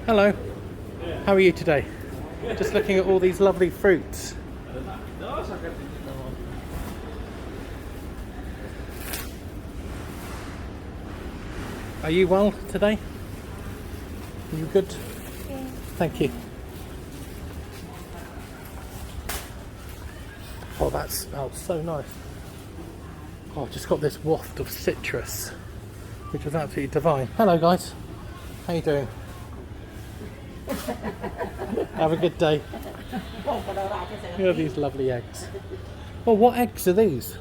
Hello, how are you today? Just looking at all these lovely fruits. Are you well today? Are you good? Yeah. Thank you. Oh, that smells so nice. Oh, I've just got this waft of citrus, which is absolutely divine. Hello guys, how you doing? Have a good day. Here are these lovely eggs. Well, what eggs are these?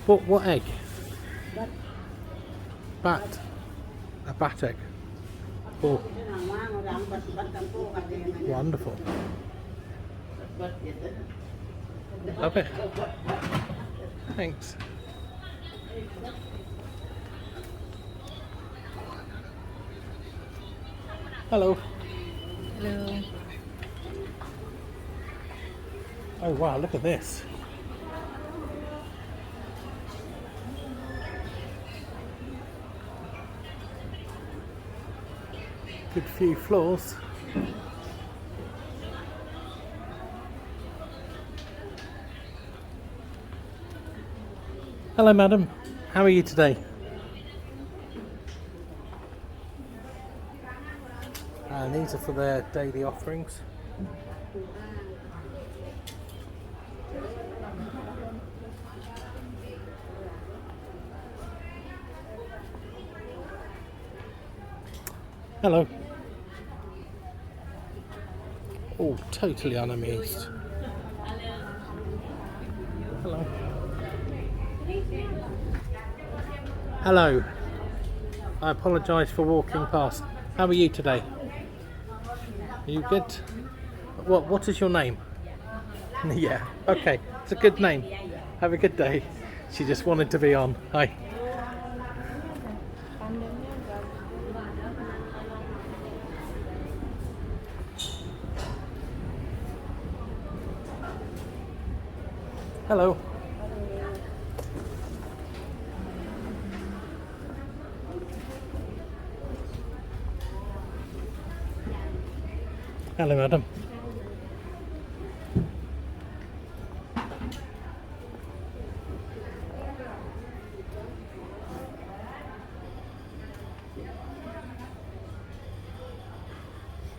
What egg? Bat. A bat egg. Oh, wonderful. Love it. Thanks. Hello. Hello. Oh wow, look at this. Good few floors. Hello madam, how are you today? And these are for their daily offerings. Hello. Oh, totally unamused. Hello. Hello. I apologise for walking past. How are you today? Are you good? What is your name? Yeah, okay. It's a good name. Have a good day. She just wanted to be on. Hi. Hello. Hello, madam.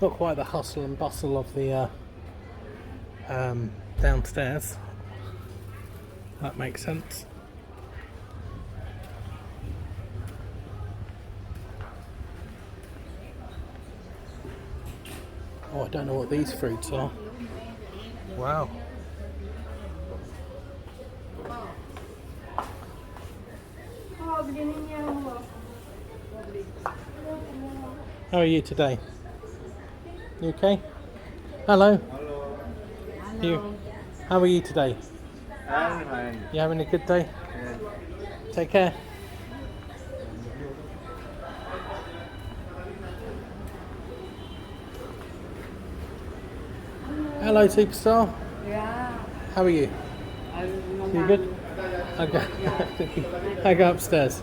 Not quite the hustle and bustle of the downstairs. That makes sense. Oh, I don't know what these fruits are. Wow. How are you today? You okay? Hello. Hello. You. How are you today? I'm fine. You having a good day? Yes. Take care. Hello, superstar. Yeah. How are you? You good? I go. I go upstairs.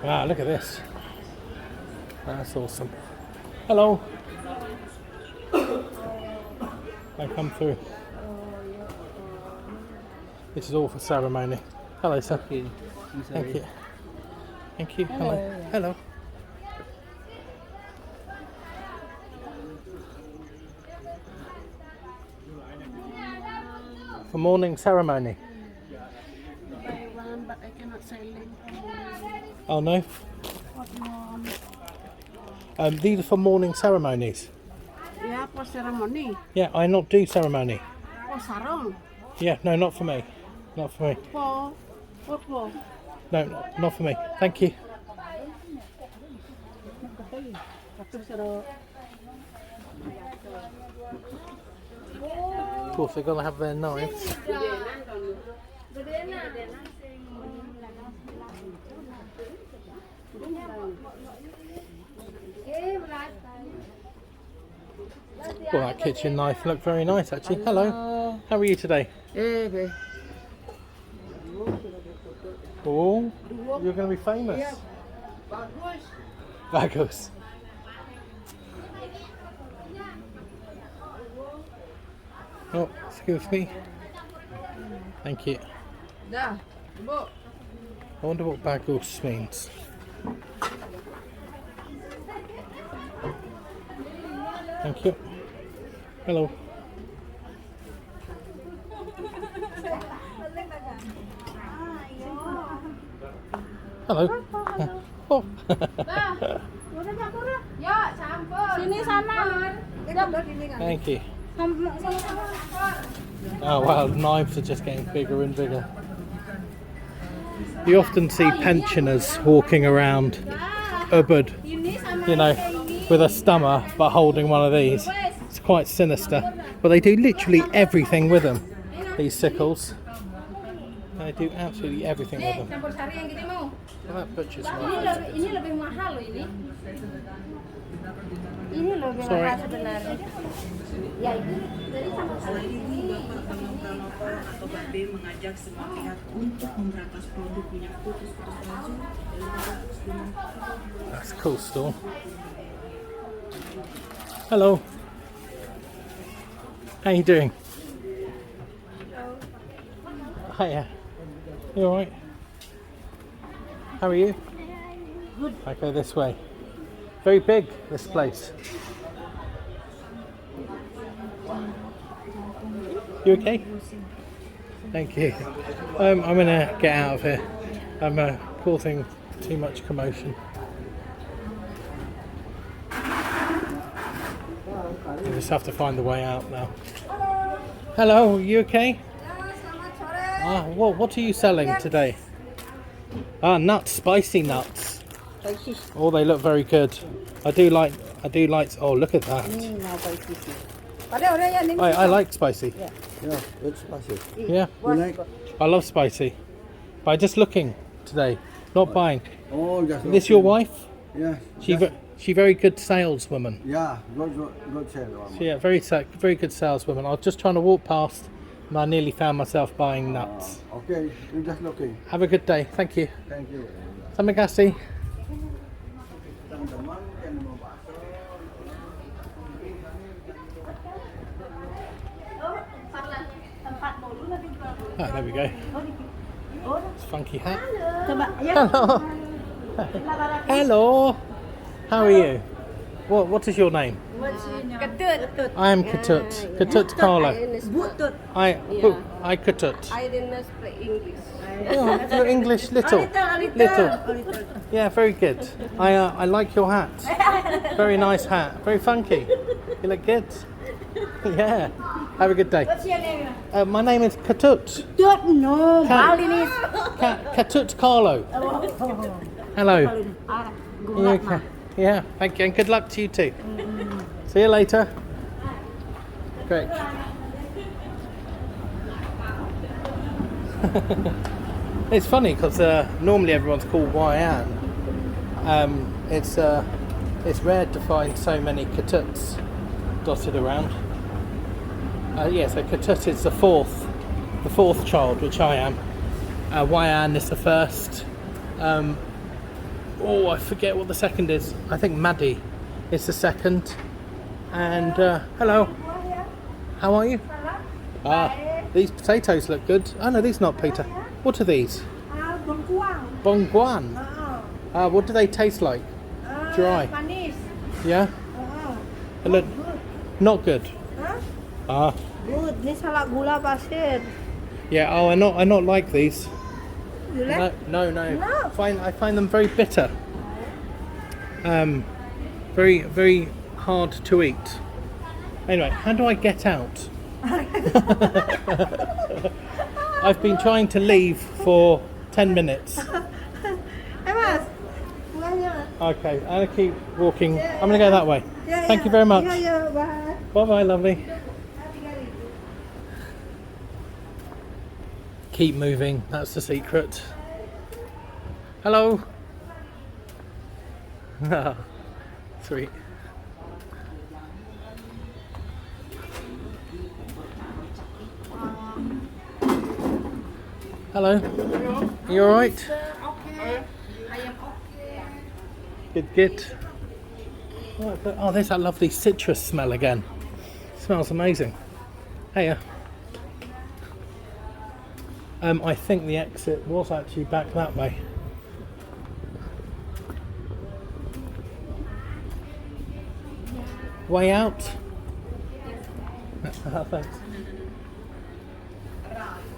Wow, look at this. That's awesome. Hello. I come through. This is all for ceremony. Hello, sir. Thank you. Thank you. Hello. Hello. For morning ceremony. Buy one, but I cannot sell it. Oh no. What one? These are for morning ceremonies. Yeah, for ceremony. Yeah, I not do ceremony. For sarong. Yeah, no, not for me. Not for me. For what for? No, not for me. Thank you. Of course, they're gonna have their knives. Well, that kitchen knife looked very nice actually. Hello, how are you today? Oh, you're going to be famous. Bagus. Oh, excuse me. Thank you. I wonder what bagus means. Thank you. Hello. Hello. Oh. Sini sana. Thank you. Oh wow, knives are just getting bigger and bigger. You often see pensioners walking around Ubud, you know, with a stummer but holding one of these. It's quite sinister. But they do literally everything with them, these sickles. They do absolutely everything with them. Well, that butcher's knife. Sorry. That's a cool store. Hello. How you doing? Hiya. You alright? How are you? Good. I go this way. Very big, this place. You okay? Thank you. I'm gonna get out of here. I'm causing too much commotion. I just have to find the way out now. Hello, you okay? Ah, what are you selling today? Ah, nuts, spicy nuts. Oh, they look very good. I do like. Oh, look at that. I like spicy. Yeah, it's spicy. Yeah, You like? I love spicy. But I'm just looking today, not buying. Oh, just. Is this your wife? Yeah. She very good saleswoman. Yeah, good sale. Yeah, very good saleswoman. I was just trying to walk past, and I nearly found myself buying nuts. Okay, you're just looking. Have a good day. Thank you. Thank you. Terima kasih. Oh, there we go. It's a funky hat. Hello. Hello. How are you? What is your name? I am Ketut. Ketut Carlo. I Ketut. I didn't speak English. Oh, your English little. Yeah, very good. I like your hat. Very nice hat. Very funky. You look good. Yeah. Have a good day. What's your name? My name is Ketut. No, Balinese. Ketut Carlo. Hello. You okay? Yeah, thank you, and good luck to you too. See you later. Great. It's funny because normally everyone's called Wayan. It's rare to find so many Ketuts dotted around. Yeah, so Ketut is the fourth child, which I am. Wayan is the first. Oh, I forget what the second is. I think Maddie is the second. And hello. How are you? Ah, these potatoes look good. Oh no, these are not pita. What are these? Bongguan. What do they taste like? Dry. Yeah. They look not good. Ah. Good. Ini salak gula pasir. Yeah. Oh, I not like these. You like? No. I find them very bitter. Very, very hard to eat. Anyway, how do I get out? I've been trying to leave for 10 minutes. Okay, I'm gonna keep walking. I'm gonna go that way. Thank you very much. Bye bye, lovely. Keep moving, that's the secret. Hello. Sweet. Hello. Are you alright? Okay. I am okay. Good, good. Oh, there's that lovely citrus smell again. Smells amazing. Hey. I think the exit was actually back that way. Way out? Thanks.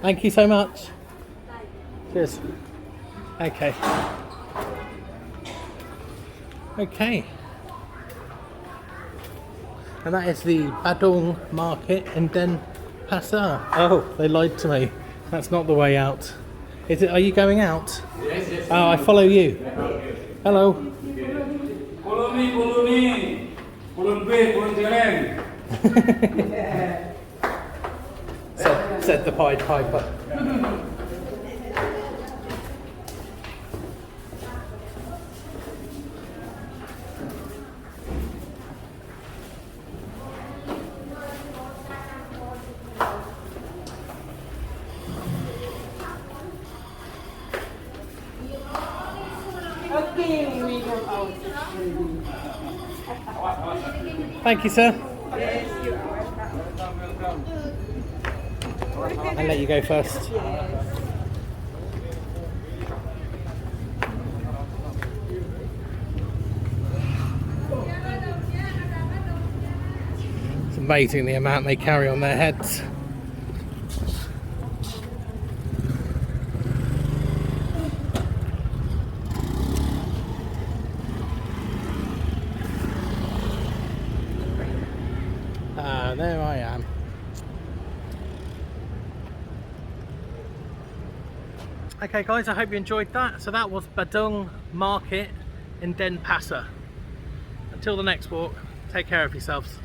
Thank you so much. Cheers. Okay. Okay. And that is the Badung Market in Denpasar. Oh, they lied to me. That's not the way out. Is it? Are you going out? Yes. Oh, I follow you. Hello. Follow me. Follow B, follow jalan. Said the Pied Piper. Okay, we go out. Thank you, sir. Yes, you are welcome. I'll let you go first. It's amazing the amount they carry on their heads. There I am. Okay guys, I hope you enjoyed that. So that was Badung Market in Denpasar. Until the next walk, take care of yourselves.